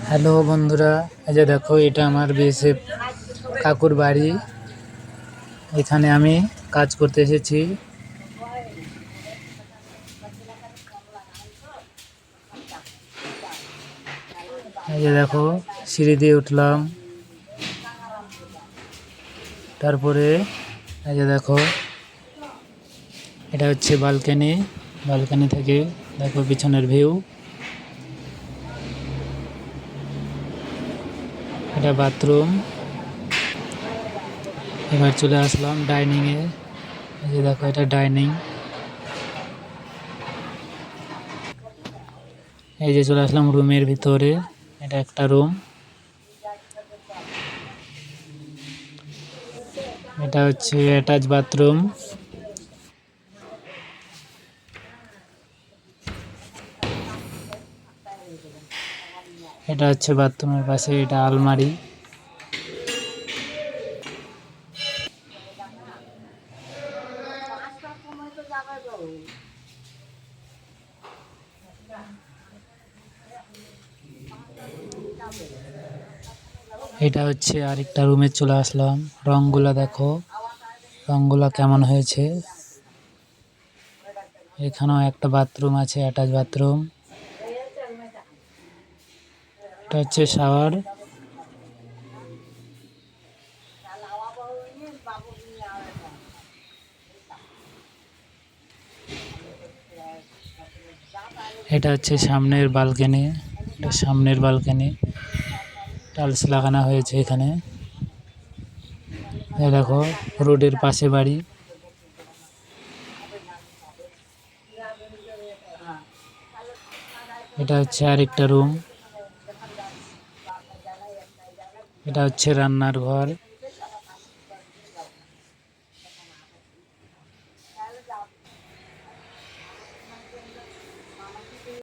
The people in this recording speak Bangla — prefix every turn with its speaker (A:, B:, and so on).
A: হ্যালো বন্ধুরা, এই যে দেখো এটা আমার বিএসএফ কাকুর বাড়ি। এখানে আমি কাজ করতে এসেছি। এই যে দেখো সিঁড়ি দিয়ে উঠলাম, তারপরে এই যে দেখো এটা হচ্ছে ব্যালকনি থেকে দেখো পিছনের ভিউ। এটা বাথরুম। এবার চলে আসলাম ডাইনিংয়ে। এই যে দেখো এটা ডাইনিং। এই যে চলে আসলাম রুমের ভিতরে। এটা একটা রুম। এটা হচ্ছে অ্যাটাচ বাথরুম। এটা হচ্ছে বাথরুমের পাশে এটা আলমারি। এটা হচ্ছে আরেকটা রুমে চলে আসলাম। রংগুলা দেখো, রংগুলা কেমন হয়েছে। এখানেও একটা বাথরুম আছে, অ্যাটাচ বাথরুম। এটা হচ্ছে শাওয়ার। এটা হচ্ছে সামনের বালকনি। এটা সামনের বালকনি, টাইলস লাগানো হয়েছে এখানে। এই দেখো রোডের পাশে বাড়ি। এটা হচ্ছে আরেকটা রুম। এটা হচ্ছে রান্নার ঘর।